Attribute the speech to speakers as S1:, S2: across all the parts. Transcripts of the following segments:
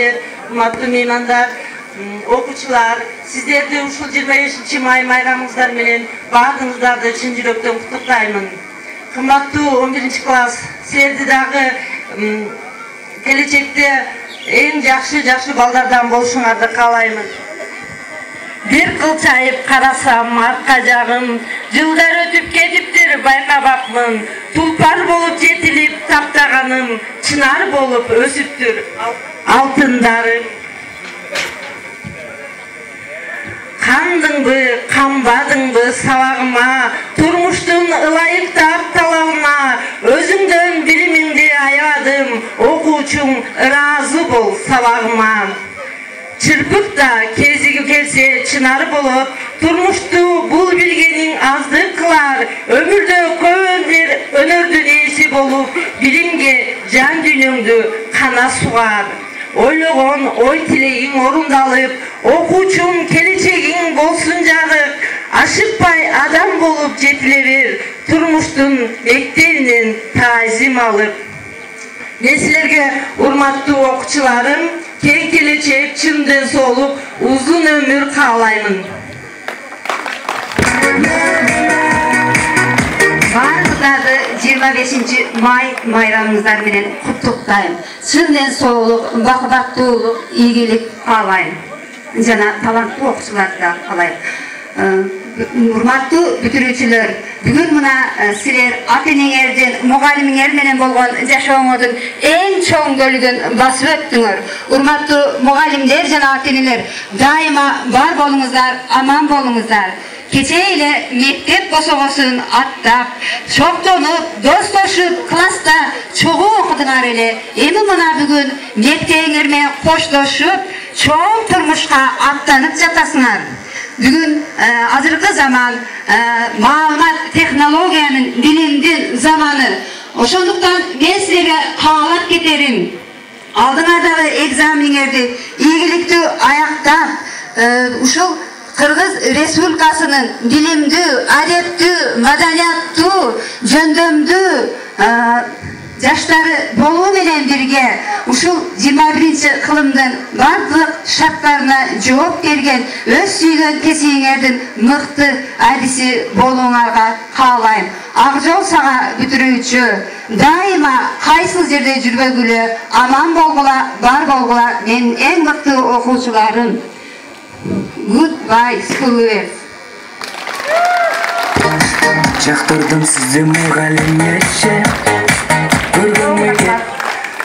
S1: келипсиздер, урматтуу меймандар, окуучулар. Сиздерди ушул 25 май майрамыңыздар менен баардыгыңыздарды чын жүрөктөн куттуктаймын. Кымбаттуу 11 класс, силерди дагы келечекте эң жакшы балдардан болушуңарды каалаймын. Бир кылчайып карасам арка жагым, жылдар өтүп кетиптир байкабакмын. Тулпар болуп жетилип таптаганым, чынар болуп өсүптүр алтындарым. Кандыңбы, камбадыңбы сабагыма, турмуштун ылайыктап талабыма, өзүңдөн билимиңди аябадым, окуучуң ыраазы бол сабагыма. Чырпык да кезиги келсе чынар болуп, турмушту бул билгениң аздык кылар, өмүрдө көбөндөр өнөрдүн ээси болуп, билимге жан дүйнөңдү кана сугар. Ойлогон ой тилегиң орундалып, окуучуң келечегиң болсун жарык, ашыкпай адам болуп жетиле бер, турмуштун мектебинен таазим алып. Мен силерге, урматтуу окуучуларым, кең келечек, чын ден соолук, узун өмүр каалаймын. Бардыгыңарды 25 май майрамыңыздар менен куттуктайм. Чын ден соолук, бакыттуулук, ийгилик каалайм. Жана таланттуу окуучуларды да каалайм. Урматтуу бүтүрүүчүлөр, бүгүн мына силер ата-энеңердин, мугалимиңер менен болгон жашооңордун эң чоң бөлүгүн басып өттүңөр. Урматтуу мугалимдер жана ата-энелер, дайыма бар болуңуздар, аман болуңуздар. Кече эле мектеп босогосун аттап, чоктонуп, достошуп, класста чогуу окудуңар эле. Эми мына бүгүн мектебиңер менен коштошуп, чоң турмушка аттанып жатасыңар. Бүгүн азыркы заман маалымат технологиянын, билимдин заманы. Ошондуктан мен силерге каалап кетерим. Алдыңардагы экзамениңерди ийгиликтүү аяктап, ушул Кыргыз Республикасынын билимдүү, адептүү, маданияттуу, жөндөмдүү жаштары болуу менен бирге ушул 21-кылымдын бардык шарттарына жооп берген, өз сүйгөн кесибиңердин мыкты адиси болууңарга каалайм. Ак жол сага бүтүрүүчү, дайыма кайсыл жерде жүрбөгүлө, аман болгула, бар болгула, менин эң мыкты окуучуларым. Goodbye, schoolers.
S2: Жактырдым сизди мугалимче.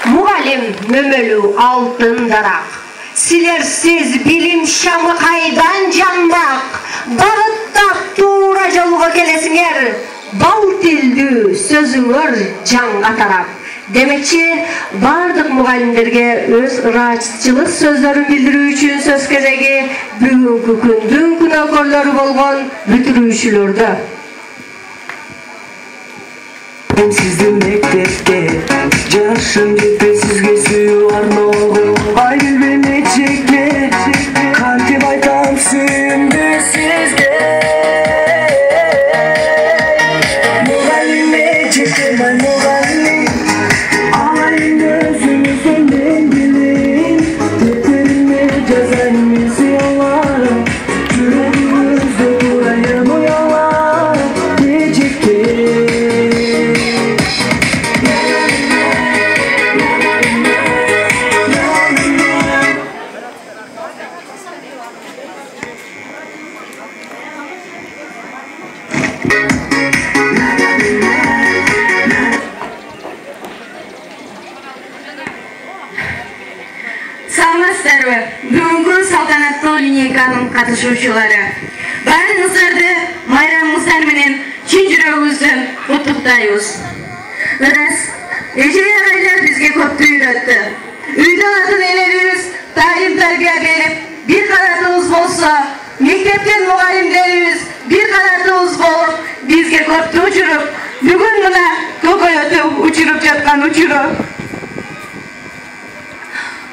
S3: Мугалим мөмөлүү алтын дарак. Силерсиз билим шамы кайдан жанбак. Багыттап туура жолго келесиңер. Бал тилдүү сөзүңөр жаңга тарап. Демекчи, бардык мугалимдерге өз ыраачылык сөздөрүн билдирүү үчүн сөз кезеги бүгүнкү күндүн күнөөкөрлөрү болгон бүтүрүүчүлөрдө.
S2: Сиздин мектепте жашым жетпей сизге сүйүү арногон ай билбей чекте кантип айтам сүйүмдү сизге мугалиме жетирмай мугалим алайын өзүмү сенден билим деттериме жазайын мен сыялар жүрөгүңүздө урайын уялар кечекте.
S1: Саламатсыздарбы? Бүгүнкү салтанаттуу линейканын катышуучулары. Баарыңыздарды майрамыңыздар менен чын жүрөгүбүздөн куттуктайбыз. Ырас, эжере агайлар бизге көптү үйрөттү. Үйдө ата-энелерибиз тайым тарбия берип, бир канатыбыз болсо, мектептен мугалимдерибиз бир канатыбыз болуп, бизге көптү учуруп, бүгүн мына көкөйөтүп учуруп жаткан учуру.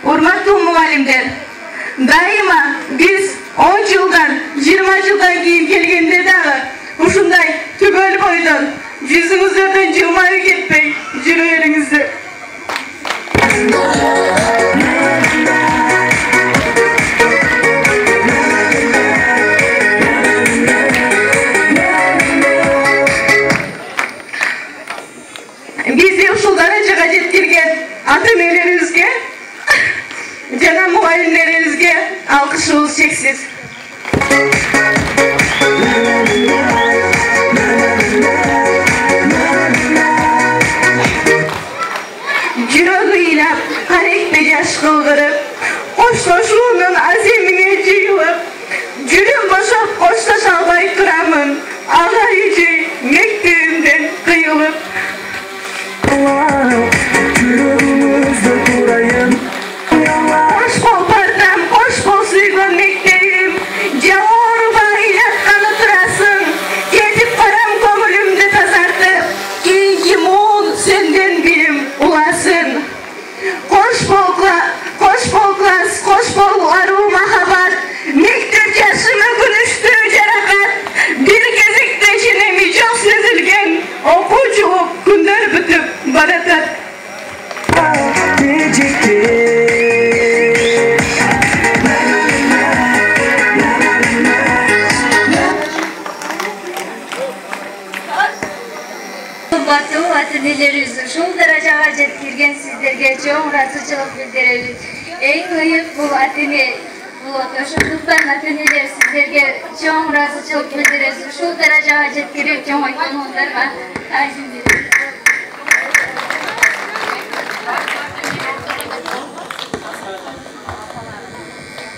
S1: Урматтуу мугалимдер, дайыма биз 10 жылдан, 20 жылдан кийин келгенде дагы ушундай түгөл бойдон, жүзүңүздөрдөн жылмайып кетпей жүрө бериңиздер. жана мугалимдерибизге алкышыбыз чексиz. Жүрөгү ыйлап, карекпе жаш кылдырып, коштошуунун аземине жыйылып, жүрүм бошоп коштош албай турамын, ага ижи мектебимден кыйылып.
S2: Жүрөгүңүздө турайын,
S1: Кош бол партам, кош бол сүйгөн мектебим, жаоруба ыйлатканы турасың, кетип барам көңүлүмдү тазартып, кийинки муун сенден билим уласын. Кош бол класс, кош бол аруу махабат, мектеп жашым өкүнүчтүү жаракат, бир кезекте ченеми жок сезилген, окуучулук күндөр бүтүп баратат.
S4: Кымбаттуу ата-энелерибиз, ушул даражага жеткирген сиздерге чоң ыраазычылык билдиребиз. Эң ыйык бул ата-эне болот. Ошондуктан ата-энелер сиздерге чоң ыраазычылык билдиребиз. Ушул даражага жеткирип чоңойтконуңуздарга таазим беребиз.